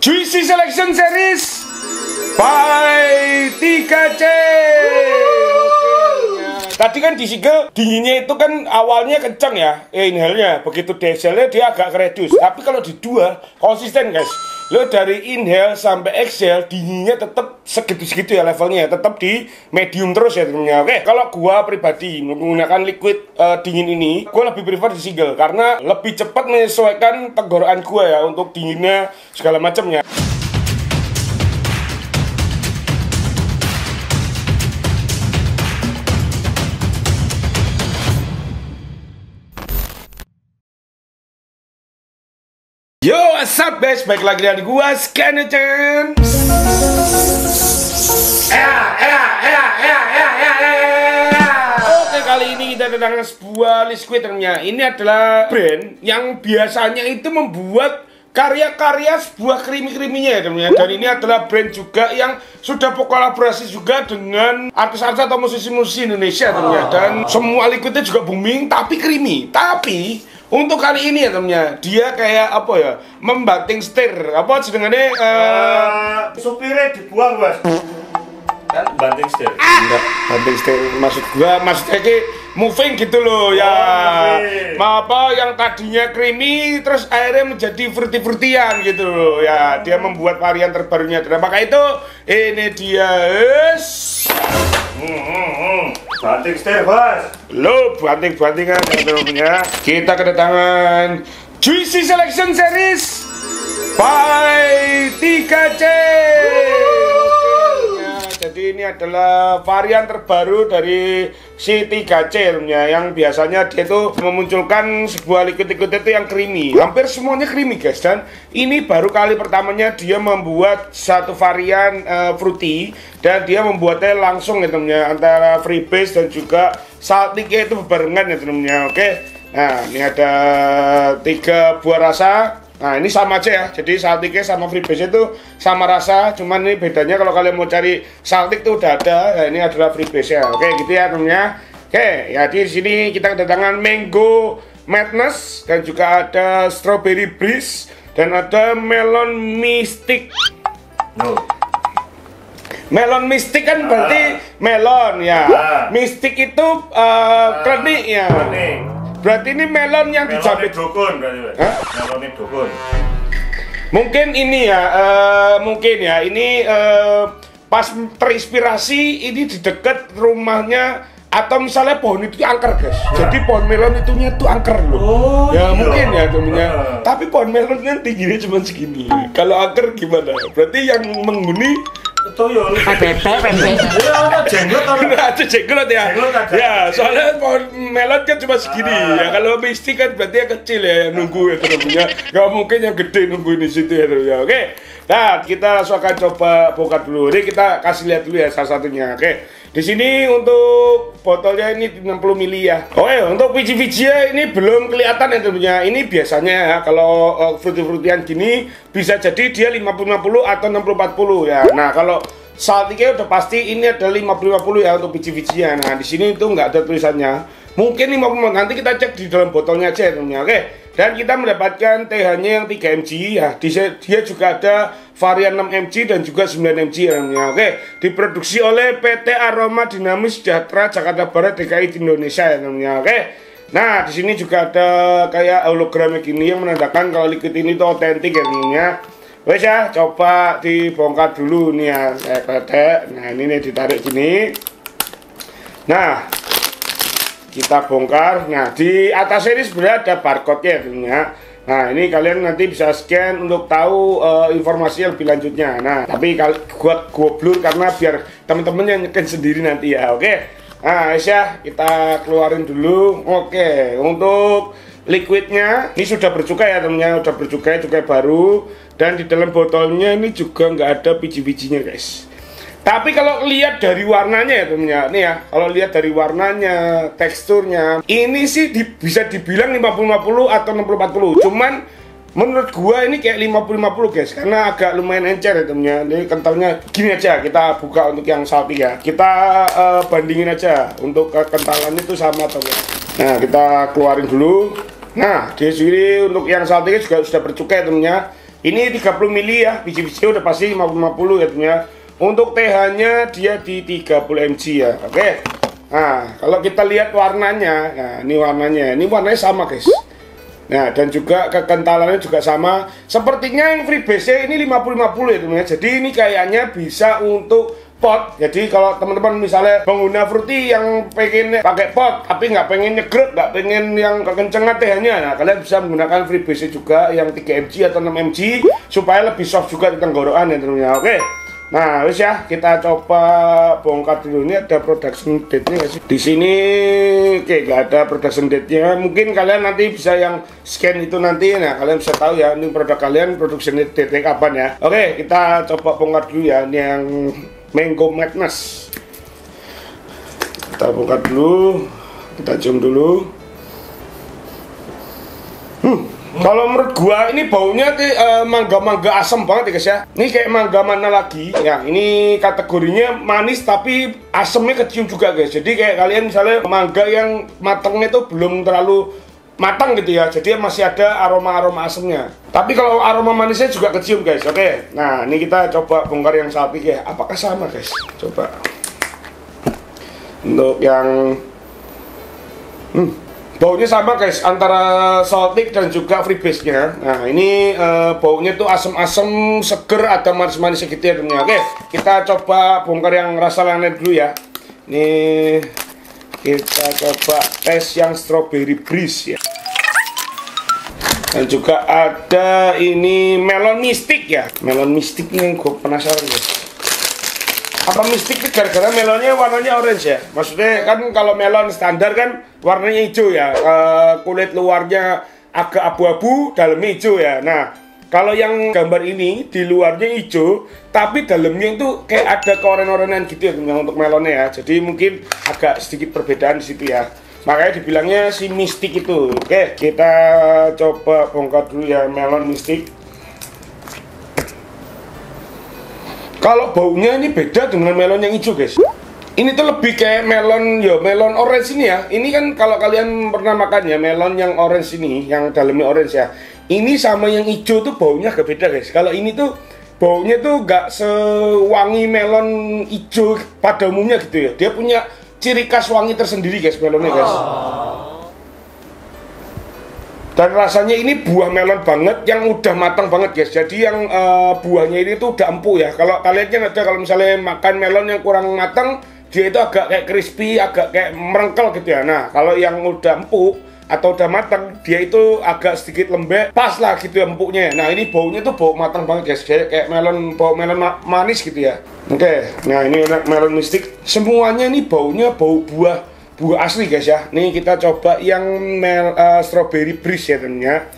Juicy Selection Series by 3C. Tadi kan di single dinginnya itu kan awalnya kenceng ya, inhale-nya. Begitu dieselnya dia agak keredus. Tapi kalau di dual konsisten guys. Lo dari inhale sampai exhale dinginnya tetap segitu-segitu ya levelnya, tetap di medium terus ya temennya. Oke, kalau gua pribadi menggunakan liquid dingin ini, gua lebih prefer di single karena lebih cepat menyesuaikan tenggorokan gua ya untuk dinginnya segala macamnya. Yo, what's up guys? Baik lagi dengan gua Scannerton. Oke, kali ini kita kedatangan sebuah liquid ternyata. Ini adalah brand yang biasanya itu membuat karya-karya sebuah krimi-kriminya ya teman-teman. Dan ini adalah brand juga yang sudah berkolaborasi juga dengan artis-artis atau musisi-musisi Indonesia teman-teman. Dan semua liquidnya juga booming tapi krimi. Tapi untuk kali ini ya temennya, dia kayak apa ya, membanting setir, apa sedengannya supirnya dibuang bos, kan banting setir. Enggak, banting setir maksud gua, maksudnya kayak moving gitu loh ya. Apa yang tadinya creamy terus akhirnya menjadi fruity-fruityan gitu loh ya. Dia membuat varian terbarunya. Dan maka itu ini dia Banting setir bos. lo banting-bantingan ya temennya. Kita kedatangan Juicy Selection Series by 3C. Jadi ini adalah varian terbaru dari si 3C yang biasanya dia tuh memunculkan sebuah liquid-liquid itu yang creamy. Hampir semuanya creamy guys. Dan ini baru kali pertamanya dia membuat satu varian fruity. Dan dia membuatnya langsung ya temennya, antara freebase dan juga saltiknya itu berbarengan ya temennya. Oke. Nah ini ada 3 buah rasa. Nah ini sama aja ya, jadi saltiknya sama freebase itu sama rasa, cuman ini bedanya kalau kalian mau cari saltik tuh udah ada. Nah, ini adalah freebase ya, oke gitu ya temennya. Oke, ya di sini kita kedatangan mango madness dan juga ada strawberry breeze dan ada melon mystic. Melon mystic kan berarti melon ya, mystic itu klenik ya. Berarti ini melon yang dijamin dukun berarti. Melon dukun. Mungkin ini ya, mungkin ya ini pas terinspirasi ini di dekat rumahnya atau misalnya pohon itu angker guys. Jadi pohon melon itunya tuh angker loh. Oh, ya iya. mungkin ya temennya. Tapi pohon melonnya tingginya cuma segini. Kalau angker gimana? Berarti yang menghuni Toyo. Ada jenggot atau ada jenggot ya? Ya, soalnya pohon melon kan cuma segini ya. Kalau mistik kan berarti yang kecil ya, yang nunggu ya temennya. Gak mungkin yang gede nungguin di situ ya temennya. Oke. Nah, kita langsung akan coba bongkar dulu. Ini kita kasih lihat dulu ya salah satunya. Oke. Di sini untuk botolnya ini 60 mili ya. Oke, untuk biji-bijinya ini belum kelihatan ya temennya. Ini biasanya ya, kalau fruity-fruityan gini bisa jadi dia 50-50 atau 60-40 ya. Nah, kalau saltiknya udah pasti ini ada 50-50 ya untuk biji-bijinya. Nah, di sini itu nggak ada tulisannya. Mungkin 50, nanti kita cek di dalam botolnya aja ya temennya. Oke. Dan kita mendapatkan TH-nya yang 3 mg ya. Dia juga ada varian 6 mg dan juga 9 mg ya. Oke, diproduksi oleh PT Aroma Dinamis Sejahtera Jakarta Barat DKI Indonesia ya namanya. Oke. Nah, di sini juga ada kayak hologramnya gini yang menandakan kalau liquid ini tuh otentik ya namanya. Wes ya, coba dibongkar dulu nih ya. Nah, ini nih ditarik gini. Nah, kita bongkar. Nah, di atas ini sebenarnya ada barcode-nya ya. Nah, ini kalian nanti bisa scan untuk tahu informasi yang lebih lanjutnya. Nah, tapi gua blur karena biar teman-teman yang nyekin sendiri nanti ya. Oke. Nah, ya, kita keluarin dulu. Oke, untuk liquidnya ini sudah bercukai ya temennya, sudah bercukai, cukai baru. Dan di dalam botolnya ini juga nggak ada biji-bijinya guys. Tapi kalau lihat dari warnanya ya temennya, nih ya, kalau lihat dari warnanya, teksturnya, ini sih bisa dibilang 50-50 atau 60-40. Cuman menurut gua ini kayak 50-50 guys, karena agak lumayan encer ya temennya. Ini kentalnya gini aja, kita buka untuk yang salty ya. Kita bandingin aja untuk kentalannya itu sama atau enggak. Nah, kita keluarin dulu. Nah, di sini untuk yang salty juga sudah bercukai temennya. Ini 30 mili ya, biji-biji udah pasti 50-50 ya teman-teman. Untuk TH-nya dia di 30 mg ya. Oke. Nah, kalau kita lihat warnanya, nah ini warnanya sama guys. Nah, dan juga kekentalannya juga sama. Sepertinya yang freebase ini 50-50 ya teman-teman. Jadi ini kayaknya bisa untuk pot. Jadi kalau teman-teman misalnya pengguna fruity yang pengen pakai pot tapi nggak pengen nyegrek, nggak pengen yang kekencengan TH-nya, nah kalian bisa menggunakan freebase juga yang 3 mg atau 6 mg supaya lebih soft juga di tenggorokan ya teman-teman. Oke. Nah, wis ya, kita coba bongkar dulu. Ini ada production date-nya nggak sih? Di sini oke, nggak ada production date-nya. Mungkin kalian nanti bisa yang scan itu nanti. Nah, kalian bisa tahu ya, ini produk kalian production date-nya kapan ya. Oke, kita coba bongkar dulu ya. Ini yang Mango Madness. Kita bongkar dulu. Kita cium dulu. Kalau menurut gua ini baunya mangga-mangga asam banget ya guys ya. Ini kayak mangga mana lagi ya. Ini kategorinya manis tapi asamnya kecium juga guys. Jadi kayak kalian misalnya mangga yang matangnya itu belum terlalu matang gitu ya. Jadi masih ada aroma-aroma asamnya. Tapi kalau aroma manisnya juga kecium guys. Oke. Nah, ini kita coba bongkar yang sapi ya. Apakah sama guys? Coba. Untuk yang baunya sama guys, antara saltik dan juga freebase-nya. Nah, ini baunya tuh asam-asam, seger, ada manis-manis gitu ya teman-teman. Oke, kita coba bongkar yang rasa lainnya dulu ya. Ini kita coba tes yang strawberry breeze ya. Dan juga ada ini melon mistik ya. Melon mistik ini gue penasaran guys. Apa mistik gara-gara melonnya warnanya orange ya? Maksudnya kan kalau melon standar kan warnanya hijau ya, kulit luarnya agak abu-abu, dalamnya hijau ya. Nah, kalau yang gambar ini di luarnya hijau, tapi dalamnya itu kayak ada keoren-orenan gitu ya untuk melonnya ya. Jadi mungkin agak sedikit perbedaan di situ ya. Makanya dibilangnya si mistik itu. Oke, kita coba bongkar dulu ya melon mistik. Kalau baunya ini beda dengan melon yang hijau guys. Ini tuh lebih kayak melon ya, melon orange ini ya. Ini kan kalau kalian pernah makan ya melon yang orange ini, yang dalamnya orange ya. Ini sama yang hijau tuh baunya agak beda guys. Kalau ini tuh baunya tuh gak sewangi melon hijau pada umumnya gitu ya. Dia punya ciri khas wangi tersendiri guys melonnya guys. Dan rasanya ini buah melon banget yang udah matang banget guys. Jadi yang buahnya ini tuh udah empuk ya. Kalau kalian kan ada kalau misalnya makan melon yang kurang matang, dia itu agak kayak crispy, agak kayak merengkel gitu ya. Nah, kalau yang udah empuk atau udah matang, dia itu agak sedikit lembek, pas lah gitu ya empuknya. Nah, ini baunya tuh bau matang banget guys. Kayak melon, bau melon manis gitu ya. Oke, nah ini melon mistik. Semuanya ini baunya bau buah asli guys ya. Nih kita coba yang strawberry breeze ya temennya.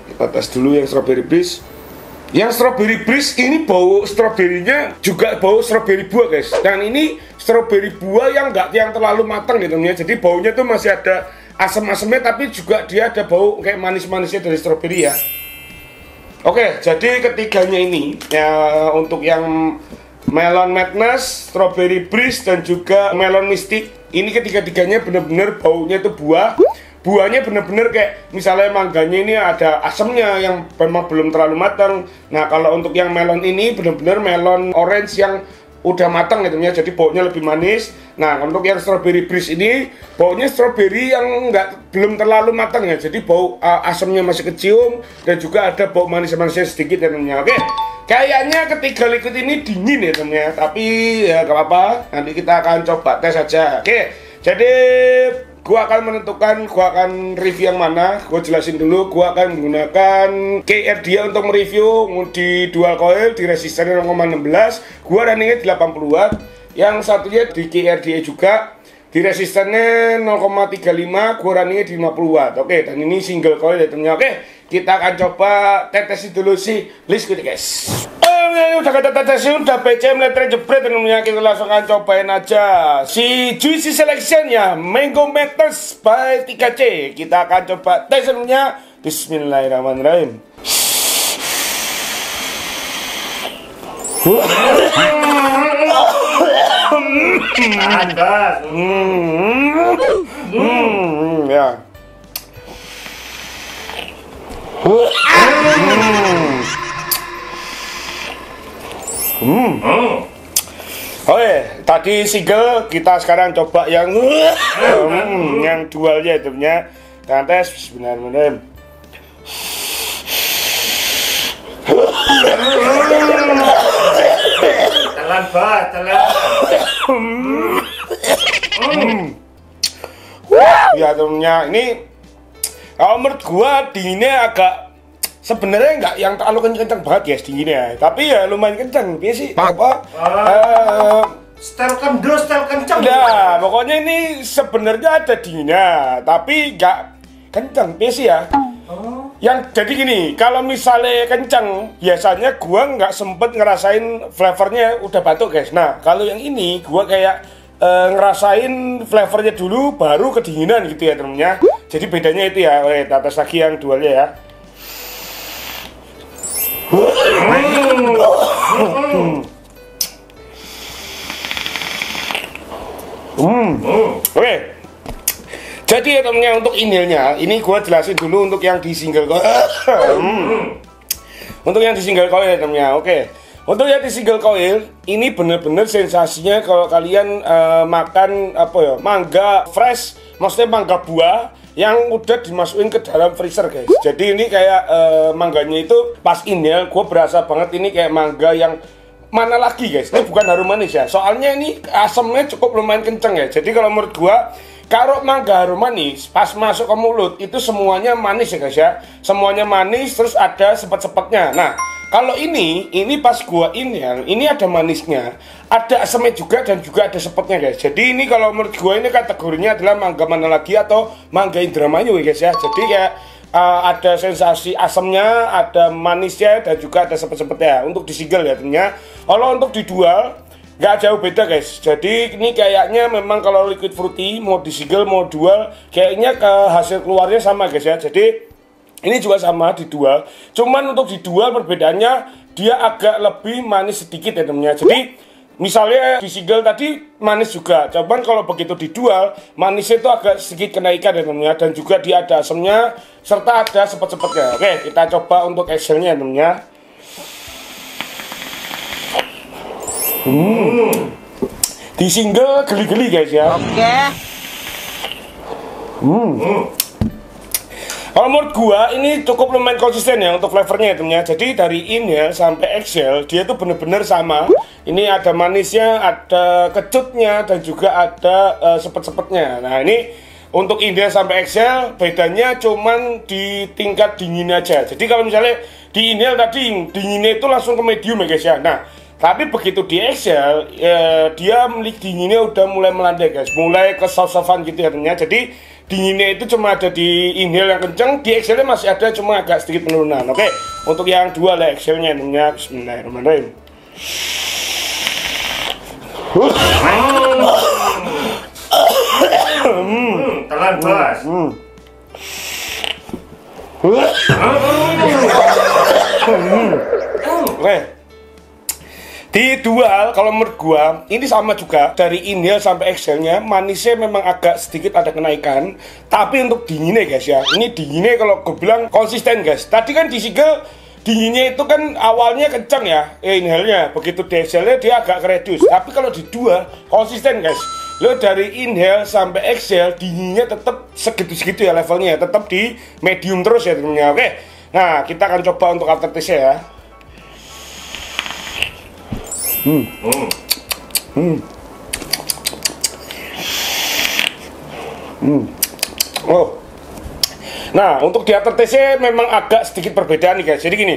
Kita tes dulu yang strawberry breeze. Yang strawberry breeze ini bau stroberinya juga bau strawberry buah guys. Dan ini strawberry buah yang yang terlalu matang gitu ya. Jadi baunya tuh masih ada asam-asamnya tapi juga dia ada bau kayak manis-manisnya dari strawberry ya. Oke, jadi ketiganya ini ya untuk yang melon madness, strawberry breeze dan juga melon mistik. Ini ketiga-tiganya bener-bener baunya itu buahnya bener-bener kayak misalnya mangganya ini ada asamnya yang memang belum terlalu matang. Nah, kalau untuk yang melon ini bener-bener melon orange yang udah matang gitu ya, jadi baunya lebih manis. Nah, untuk yang strawberry breeze ini baunya strawberry yang belum terlalu matang ya, jadi bau asamnya masih kecium dan juga ada bau manis-manisnya sedikit ya teman-teman. Oke, kayaknya ketiga liquid ini dingin ya teman-teman, tapi ya gak apa-apa, nanti kita akan coba tes saja. Oke, jadi gua akan menentukan gua akan review yang mana. Gua jelasin dulu, gua akan menggunakan KR dia untuk mereview di dual coil di resistannya 0,16. Gua runningnya 80 watt. Yang satunya di KR dia juga di resistannya 0,35. Gua runningnya di 50 watt. Oke, dan ini single coil ya temennya. Oke, kita akan coba tetesin dulu si liquid guys. Udah kita tetesin, udah PC meletre jebret temennya, kita langsung akan cobain aja si juicy selection ya, Mango Madness by 3C. Kita akan coba tes temennya. Bismillahirrahmanirrahim. Ada. Ya. Oke, tadi single, kita sekarang coba yang yang dualnya itu punya. Kita tes benar-benar. Telan bah, telan. Ya temennya, ini kalau menurut gua dinginnya agak sebenarnya nggak yang terlalu kencang banget guys dinginnya, tapi ya lumayan kencang. Biasa sih apa? Style kendo, style kencang. Nah, pokoknya ini sebenarnya ada dinginnya, tapi nggak kencang. Biasa ya. Yang jadi gini, kalau misalnya kencang, biasanya gua nggak sempet ngerasain flavornya udah batuk guys. Nah, kalau yang ini gua kayak ngerasain flavornya dulu, baru kedinginan gitu ya temennya. Jadi bedanya itu ya. Oke, kita tes lagi yang dualnya ya. Oke. Jadi ya temennya, untuk inhalnya, ini gua jelasin dulu untuk yang di single coil. Untuk yang di single coil ya temennya. Oke. Untuk yang di single coil, ini bener-bener sensasinya kalau kalian makan apa ya, mangga fresh, maksudnya mangga buah yang udah dimasukin ke dalam freezer guys. Jadi ini kayak mangganya itu pas inhale, gue berasa banget ini kayak mangga yang mana lagi guys. Ini bukan harum manis ya, soalnya ini asamnya cukup lumayan kenceng ya. Jadi kalau menurut gue, kalau mangga harum manis pas masuk ke mulut itu semuanya manis ya guys ya. Semuanya manis, terus ada sepet-sepetnya. Nah, kalau ini pas gua inhale, ini ada manisnya, ada asamnya juga, dan juga ada sepetnya guys. Jadi ini kalau menurut gua ini kategorinya adalah mangga mana lagi atau mangga Indramayu guys ya. Jadi kayak ada sensasi asamnya, ada manisnya, dan juga ada sepet-sepetnya. Untuk di single ya tentunya. Kalau untuk di dual nggak jauh beda guys. Jadi ini kayaknya memang kalau liquid fruity mau di single mau dual, kayaknya ke hasil keluarnya sama guys ya. Jadi ini juga sama di dual, cuman untuk di dual perbedaannya dia agak lebih manis sedikit ya temennya. Jadi misalnya di single tadi manis juga, cuman kalau begitu di dual manisnya itu agak sedikit kenaikan ya temennya, dan juga dia ada asamnya serta ada sepet-sepetnya. Oke, kita coba untuk exhalnya ya temennya. Di single geli-geli guys ya. Oke. Kalau menurut gua ini cukup lumayan konsisten ya untuk flavornya ya temennya. Jadi dari inhale sampai exhale dia tuh bener-bener sama. Ini ada manisnya, ada kecutnya, dan juga ada sepet-sepetnya. Nah ini untuk inhale sampai exhale bedanya cuman di tingkat dingin aja. Jadi kalau misalnya di inhale tadi dinginnya itu langsung ke medium ya guys ya. Nah tapi begitu di exhale dia dinginnya udah mulai melandai guys, mulai ke soft-softan gitu ya temennya. Jadi dinginnya itu cuma ada di inhale yang kenceng, di exhale masih ada cuma agak sedikit penurunan. Oke, untuk yang dua lah exhale-nya temennya. Bismillahirrahmanirrahim. Telan bos. Oke. Di dual kalau menurut gua ini sama juga, dari inhale sampai exhale-nya manisnya memang agak sedikit ada kenaikan, tapi untuk dinginnya guys ya, ini dinginnya kalau gue bilang konsisten guys. Tadi kan di single dinginnya itu kan awalnya kencang ya, inhale-nya, begitu di exhale-nya dia agak reduce. Tapi kalau di dual konsisten guys, lo dari inhale sampai exhale dinginnya tetap segitu-segitu ya levelnya, tetap di medium terus ya temennya. Oke, nah kita akan coba untuk aftertaste-nya ya. Oh. Nah, untuk di aftertaste-nya memang agak sedikit perbedaan nih guys. Jadi gini,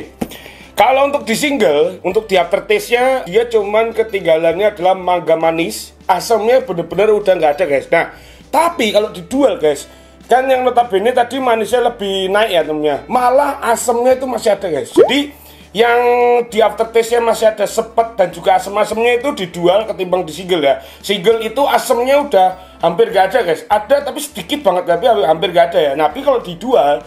kalau untuk di single, untuk di aftertaste-nya dia cuman ketinggalannya adalah mangga manis, asamnya bener-bener udah nggak ada guys. Nah, tapi kalau di dual guys, kan yang notabene tadi manisnya lebih naik ya temennya, malah asamnya itu masih ada guys. Jadi yang di aftertaste-nya masih ada sepet dan juga asam-asamnya itu di dual ketimbang di single ya. Single itu asamnya udah hampir gak ada guys, ada tapi sedikit banget, tapi hampir gak ada ya. Tapi kalau di dual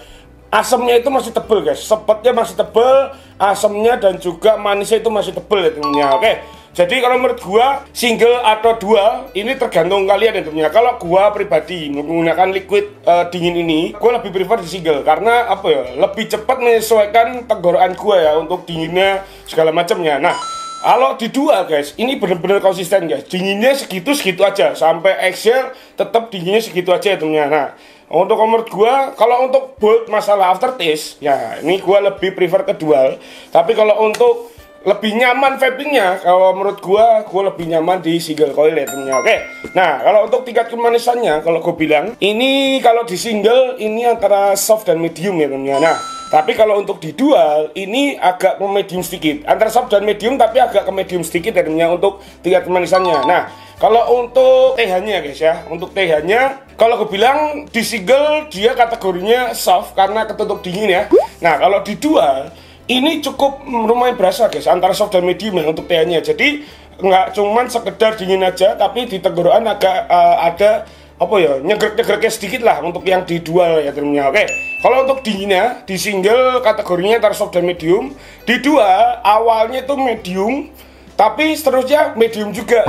asamnya itu masih tebel guys, sepetnya masih tebel, asamnya dan juga manisnya itu masih tebel ya temennya. Oke, Jadi kalau menurut gua single atau dual ini tergantung kalian tentunya. Kalau gua pribadi menggunakan liquid dingin ini, gua lebih prefer di single karena apa ya? Lebih cepat menyesuaikan tenggorokan gua ya untuk dinginnya segala macamnya. Nah, kalau di dual guys, ini bener-bener konsisten guys. Dinginnya segitu-segitu aja sampai Excel tetap dinginnya segitu aja tentunya. Nah, untuk menurut gua kalau untuk buat masalah aftertaste ya ini gua lebih prefer ke dual. Tapi kalau untuk lebih nyaman vapingnya, kalau menurut gua lebih nyaman di single coil ya temennya. Oke. Nah, kalau untuk tingkat kemanisannya, kalau gua bilang ini kalau di single ini antara soft dan medium ya temennya. Nah, tapi kalau untuk di dual ini agak ke medium sedikit, antara soft dan medium tapi agak ke medium sedikit ya temennya untuk tingkat kemanisannya. Nah, kalau untuk TH-nya guys ya, untuk TH-nya kalau gue bilang di single dia kategorinya soft karena ketutup dingin ya. Nah, kalau di dual ini cukup lumayan berasa guys antara soft dan medium ya untuk TH-nya. Jadi nggak cuman sekedar dingin aja, tapi di tenggorokan agak ada apa ya nyegrek-nyegreknya sedikit lah untuk yang di dual ya temennya. Oke. Kalau untuk dinginnya di single kategorinya antara soft dan medium. Di dual awalnya itu medium, tapi seterusnya medium juga.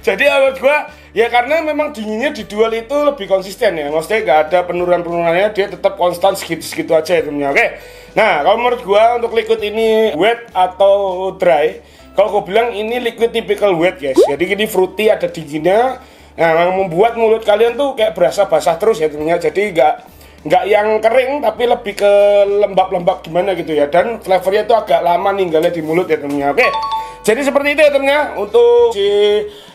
Jadi menurut gua ya karena memang dinginnya di dual itu lebih konsisten ya, maksudnya nggak ada penurunan-penurunannya, dia tetap konstan segitu-segitu aja ya temennya. Oke. Nah kalau menurut gua untuk liquid ini wet atau dry, kalau gua bilang ini liquid typical wet guys. Jadi ini fruity, ada dinginnya, nah membuat mulut kalian tuh kayak berasa basah terus ya temennya. Jadi nggak yang kering tapi lebih ke lembab-lembab gimana gitu ya, dan flavornya itu agak lama ninggalnya di mulut ya temennya. Oke. Jadi seperti itu ya temennya untuk si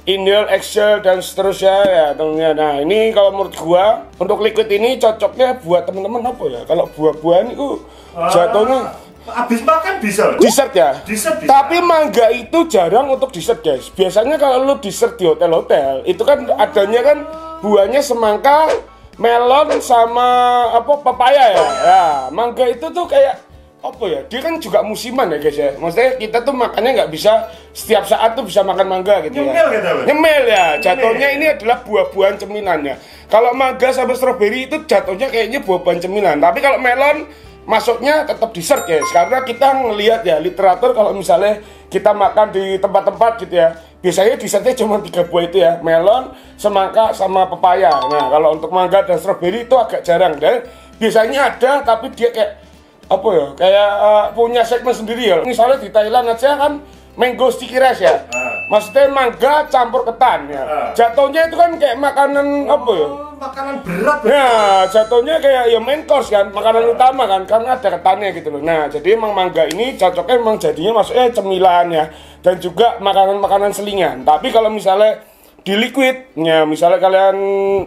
Indian Excel dan seterusnya ya temennya. Nah ini kalau menurut gua untuk liquid ini cocoknya buat temen-temen apa ya, kalau buah-buahan itu jatuhnya habis makan bisa dessert ya. Dessert bisa. Tapi mangga itu jarang untuk dessert guys. Biasanya kalau lu dessert di hotel-hotel itu kan adanya kan buahnya semangka, melon sama apa papaya ya. Ya mangga itu tuh kayak apa ya, dia kan juga musiman ya guys ya, maksudnya kita tuh makannya nggak bisa setiap saat tuh bisa makan mangga gitu ya. Nyemil ya jatuhnya. Ini adalah buah-buahan cemilannya. Kalau mangga sama stroberi itu jatuhnya kayaknya buah-buahan cemilan, tapi kalau melon masuknya tetap dessert guys, karena kita ngelihat ya literatur kalau misalnya kita makan di tempat-tempat gitu ya, biasanya dessertnya cuma 3 buah itu ya, melon, semangka sama pepaya. Nah kalau untuk mangga dan stroberi itu agak jarang, dan biasanya ada tapi dia kayak apa ya, kayak punya segmen sendiri ya. Misalnya di Thailand aja kan mango sticky rice ya, maksudnya mangga campur ketan ya. Jatuhnya itu kan kayak makanan apa ya, makanan berat ya jatuhnya kayak ya main course kan, makanan utama kan, karena ada ketannya gitu loh. Nah jadi emang mangga ini cocoknya emang jadinya masuknya cemilan ya, dan juga makanan-makanan selingan. Tapi kalau misalnya di liquid, ya misalnya kalian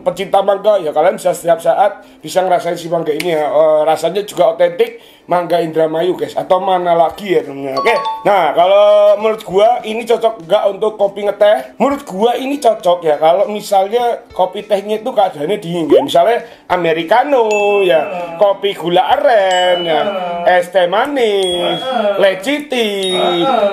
pecinta mangga ya kalian bisa setiap saat bisa ngerasain si mangga ini ya. Rasanya juga otentik mangga Indramayu guys, atau mana lagi ya temennya. Oke. Nah kalau menurut gua ini cocok nggak untuk kopi ngeteh? Menurut gua ini cocok ya kalau misalnya kopi tehnya itu keadaannya dingin ya, misalnya americano ya, kopi gula aren ya, es teh manis, leciti,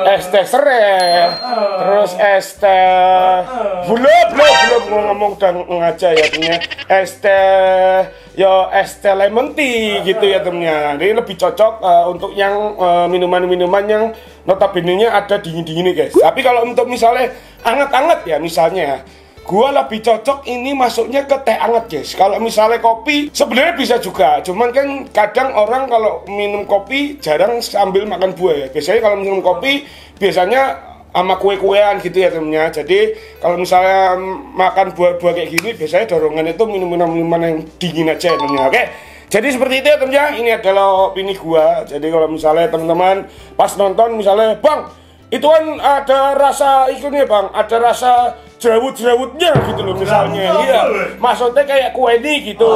es teh serai, terus es teh belum ngomong udah ngaca ya temennya, es teh ya, es teh lemon tea gitu ya temennya. Ini lebih cocok untuk yang minuman-minuman yang notabene-nya ada dingin-dinginnya guys. Tapi kalau untuk misalnya anget-anget ya misalnya, gua lebih cocok ini masuknya ke teh anget guys. Kalau misalnya kopi sebenarnya bisa juga, cuman kan kadang orang kalau minum kopi jarang sambil makan buah ya. Biasanya kalau minum kopi biasanya sama kue-kuean gitu ya temennya. Jadi kalau misalnya makan buah-buah kayak gini biasanya dorongan itu minuman yang dingin aja ya temennya. Oke. Jadi seperti itu ya temennya. Ini adalah opini gua. Jadi kalau misalnya teman-teman pas nonton misalnya, "Bang, itu kan ada rasa ikunnya bang, ada rasa jerawut-jerawutnya gitu loh misalnya." Iya, maksudnya kayak kue ini gitu.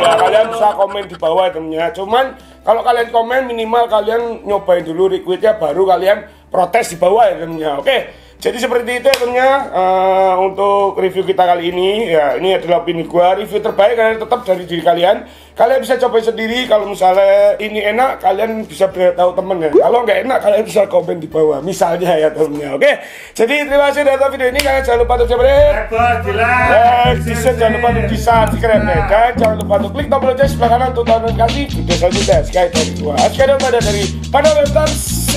Ya kalian bisa komen di bawah temennya. Cuman kalau kalian komen minimal kalian nyobain dulu liquidnya, baru kalian protes di bawah ya temennya. Oke. Jadi seperti itu ya temennya untuk review kita kali ini. Ya ini adalah opini gua, review terbaik karena tetap dari diri kalian. Kalian bisa coba sendiri. Kalau misalnya ini enak, kalian bisa beritahu temen ya. Kalau nggak enak, kalian bisa komen di bawah misalnya ya temennya. Oke. Jadi terima kasih sudah nonton video ini. Kalian jangan lupa untuk jangan lupa untuk subscribe ya. Dan jangan lupa untuk klik tombol lonceng sebelah kanan untuk notifikasi video selanjutnya. Sekian dari gua. Sekian dari Panel Webstars.